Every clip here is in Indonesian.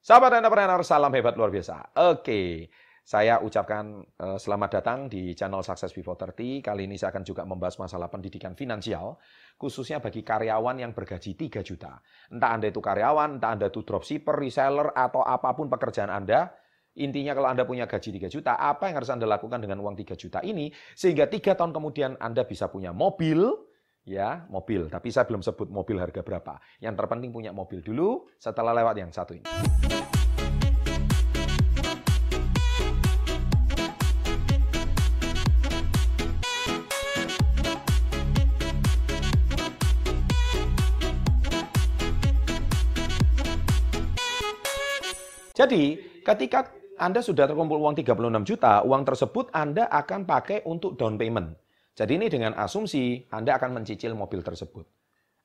Sahabat entrepreneur, salam hebat luar biasa. Oke, saya ucapkan selamat datang di channel Success Before 30. Kali ini saya akan juga membahas masalah pendidikan finansial, khususnya bagi karyawan yang bergaji 3 juta. Entah Anda itu karyawan, entah Anda itu dropshipper, reseller, atau apapun pekerjaan Anda. Intinya kalau Anda punya gaji 3 juta, apa yang harus Anda lakukan dengan uang 3 juta ini? Sehingga 3 tahun kemudian Anda bisa punya mobil, ya mobil. Tapi saya belum sebut mobil harga berapa. Yang terpenting punya mobil dulu, setelah lewat yang satu ini. Jadi, ketika Anda sudah terkumpul uang 36 juta, uang tersebut Anda akan pakai untuk down payment. Jadi ini dengan asumsi Anda akan mencicil mobil tersebut.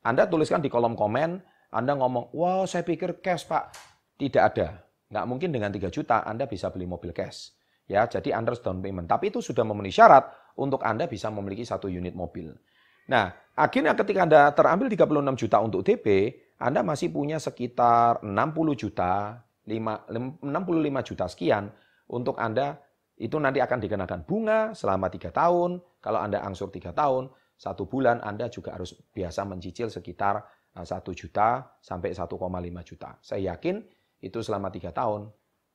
Anda tuliskan di kolom komen, Anda ngomong, wah saya pikir cash Pak. Tidak ada. Nggak mungkin dengan 3 juta Anda bisa beli mobil cash. Ya, jadi Anda harus down payment. Tapi itu sudah memenuhi syarat untuk Anda bisa memiliki 1 unit mobil. Nah, akhirnya ketika Anda terambil 36 juta untuk DP, Anda masih punya sekitar 60 juta, 65 juta sekian untuk Anda itu nanti akan dikenakan bunga selama 3 tahun. Kalau Anda angsur 3 tahun, 1 bulan Anda juga harus biasa mencicil sekitar 1 juta sampai 1,5 juta. Saya yakin itu selama 3 tahun,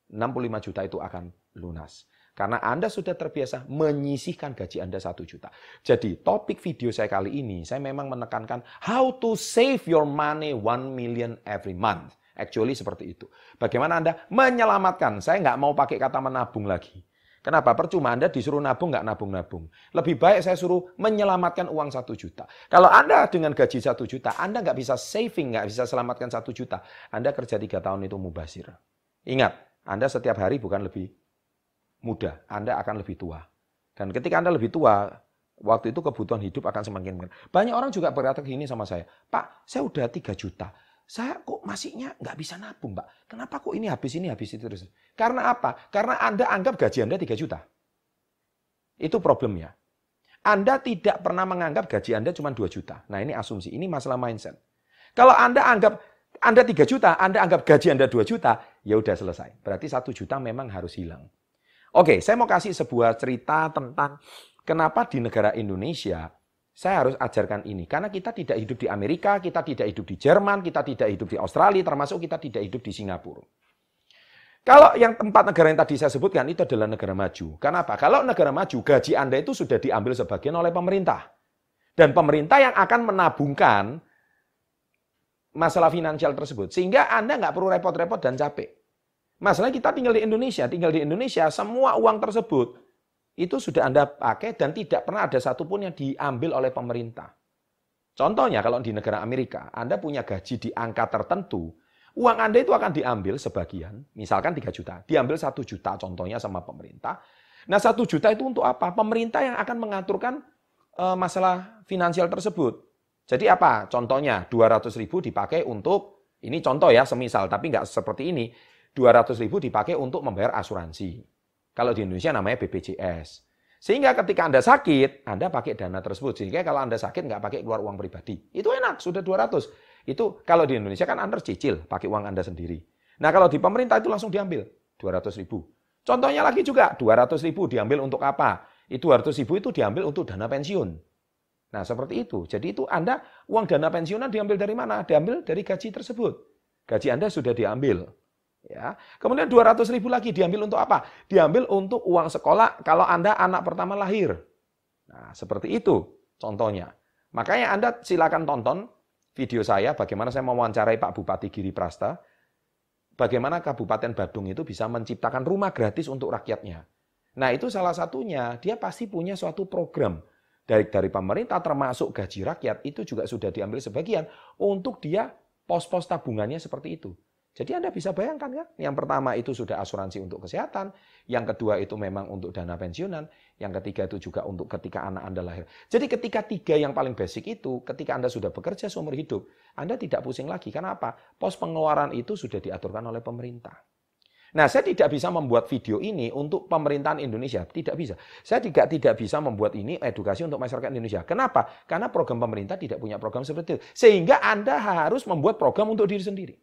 65 juta itu akan lunas. Karena Anda sudah terbiasa menyisihkan gaji Anda 1 juta. Jadi topik video saya kali ini, saya memang menekankan how to save your money 1 million every month. Actually seperti itu. Bagaimana Anda menyelamatkan? Saya nggak mau pakai kata menabung lagi. Kenapa? Percuma Anda disuruh nabung, nggak nabung-nabung. Lebih baik saya suruh menyelamatkan uang 1 juta. Kalau Anda dengan gaji 1 juta, Anda nggak bisa saving, nggak bisa selamatkan 1 juta. Anda kerja 3 tahun itu mubazir. Ingat, Anda setiap hari bukan lebih muda, Anda akan lebih tua. Dan ketika Anda lebih tua, waktu itu kebutuhan hidup akan semakin meningkat. Banyak orang juga berkata gini sama saya, Pak, saya udah 3 juta. Saya kok masihnya nggak bisa nabung, Pak. Kenapa kok ini habis itu terus? Karena apa? Karena Anda anggap gaji Anda 3 juta. Itu problemnya. Anda tidak pernah menganggap gaji Anda cuma 2 juta. Nah ini asumsi, ini masalah mindset. Kalau Anda anggap Anda 3 juta, Anda anggap gaji Anda 2 juta, ya udah selesai. Berarti 1 juta memang harus hilang. Oke, saya mau kasih sebuah cerita tentang kenapa di negara Indonesia saya harus ajarkan ini. Karena kita tidak hidup di Amerika, kita tidak hidup di Jerman, kita tidak hidup di Australia, termasuk kita tidak hidup di Singapura. Kalau yang 4 negara yang tadi saya sebutkan itu adalah negara maju. Kenapa? Kalau negara maju, gaji Anda itu sudah diambil sebagian oleh pemerintah. Dan pemerintah yang akan menabungkan masalah finansial tersebut. Sehingga Anda nggak perlu repot-repot dan capek. Masalahnya kita tinggal di Indonesia, semua uang tersebut itu sudah Anda pakai dan tidak pernah ada satupun yang diambil oleh pemerintah. Contohnya kalau di negara Amerika, Anda punya gaji di angka tertentu, uang Anda itu akan diambil sebagian, misalkan 3 juta, diambil 1 juta contohnya sama pemerintah. Nah 1 juta itu untuk apa? Pemerintah yang akan mengaturkan masalah finansial tersebut. Jadi apa? Contohnya 200.000 dipakai untuk, ini contoh ya semisal, tapi nggak seperti ini, 200.000 dipakai untuk membayar asuransi. Kalau di Indonesia namanya BPJS. Sehingga ketika Anda sakit, Anda pakai dana tersebut. Sehingga kalau Anda sakit nggak pakai keluar uang pribadi. Itu enak, sudah 200. Itu kalau di Indonesia kan Anda cicil, pakai uang Anda sendiri. Nah kalau di pemerintah itu langsung diambil, 200.000. Contohnya lagi juga, 200.000 diambil untuk apa? Itu 200.000 itu diambil untuk dana pensiun. Nah seperti itu. Jadi itu Anda, uang dana pensiunan diambil dari mana? Diambil dari gaji tersebut. Gaji Anda sudah diambil. Ya. Kemudian 200.000 lagi diambil untuk apa? Diambil untuk uang sekolah kalau Anda anak pertama lahir. Nah, seperti itu contohnya. Makanya Anda silakan tonton video saya bagaimana saya mewawancarai Pak Bupati Giri Prasta. Bagaimana Kabupaten Badung itu bisa menciptakan rumah gratis untuk rakyatnya. Nah, itu salah satunya. Dia pasti punya suatu program dari pemerintah termasuk gaji rakyat itu juga sudah diambil sebagian untuk dia pos-pos tabungannya seperti itu. Jadi Anda bisa bayangkan kan, yang pertama itu sudah asuransi untuk kesehatan, yang kedua itu memang untuk dana pensiunan, yang ketiga itu juga untuk ketika anak Anda lahir. Jadi ketika 3 yang paling basic itu, ketika Anda sudah bekerja seumur hidup, Anda tidak pusing lagi. Karena apa? Pos pengeluaran itu sudah diaturkan oleh pemerintah. Nah, saya tidak bisa membuat video ini untuk pemerintahan Indonesia. Tidak bisa. Saya juga tidak bisa membuat ini edukasi untuk masyarakat Indonesia. Kenapa? Karena program pemerintah tidak punya program seperti itu. Sehingga Anda harus membuat program untuk diri sendiri.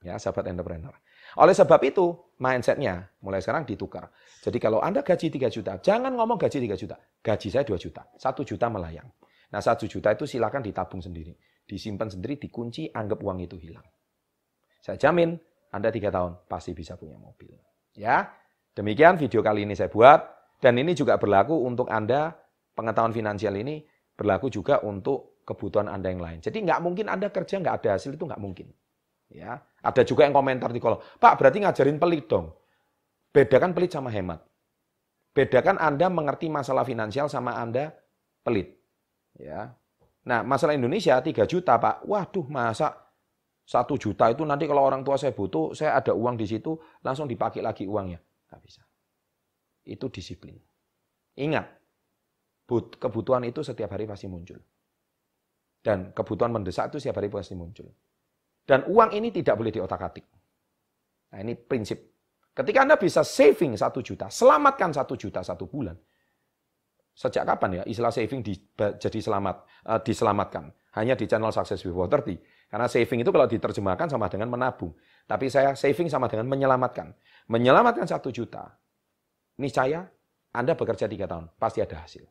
Ya, sahabat entrepreneur. Oleh sebab itu, mindset-nya mulai sekarang ditukar. Jadi kalau Anda gaji 3 juta, jangan ngomong gaji 3 juta. Gaji saya 2 juta. 1 juta melayang. Nah, 1 juta itu silakan ditabung sendiri. Disimpan sendiri, dikunci, anggap uang itu hilang. Saya jamin, Anda 3 tahun pasti bisa punya mobil. Ya, demikian video kali ini saya buat. Dan ini juga berlaku untuk Anda, pengetahuan finansial ini berlaku juga untuk kebutuhan Anda yang lain. Jadi nggak mungkin Anda kerja nggak ada hasil, itu nggak mungkin. Ya, ada juga yang komentar di kolom, Pak berarti ngajarin pelit dong. Bedakan pelit sama hemat. Bedakan Anda mengerti masalah finansial sama Anda pelit. Ya. Nah, masalah Indonesia 3 juta Pak, waduh masa 1 juta itu nanti kalau orang tua saya butuh, saya ada uang di situ, langsung dipakai lagi uangnya. Nggak bisa. Itu disiplin. Ingat, kebutuhan itu setiap hari pasti muncul. Dan kebutuhan mendesak itu setiap hari pasti muncul. Dan uang ini tidak boleh diotak-atik. Nah, ini prinsip. Ketika Anda bisa saving 1 juta, selamatkan 1 juta 1 bulan. Sejak kapan ya istilah saving diselamatkan? Hanya di channel Success Before 30. Karena saving itu kalau diterjemahkan sama dengan menabung. Tapi saya saving sama dengan menyelamatkan. Menyelamatkan 1 juta. Niscaya Anda bekerja 3 tahun, pasti ada hasil.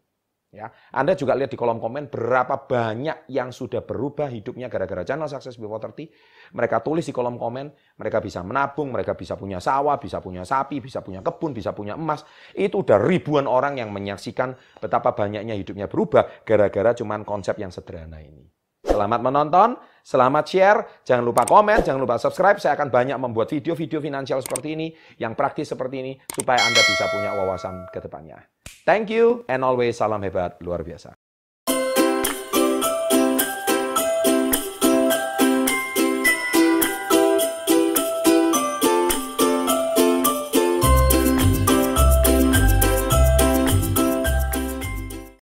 Ya, Anda juga lihat di kolom komen berapa banyak yang sudah berubah hidupnya gara-gara channel Success Before 30. Mereka tulis di kolom komen, mereka bisa menabung, mereka bisa punya sawah, bisa punya sapi, bisa punya kebun, bisa punya emas. Itu udah ribuan orang yang menyaksikan betapa banyaknya hidupnya berubah gara-gara cuman konsep yang sederhana ini. Selamat menonton, selamat share, jangan lupa komen, jangan lupa subscribe. Saya akan banyak membuat video-video finansial seperti ini, yang praktis seperti ini, supaya Anda bisa punya wawasan ke depannya. Thank you, and always salam hebat luar biasa.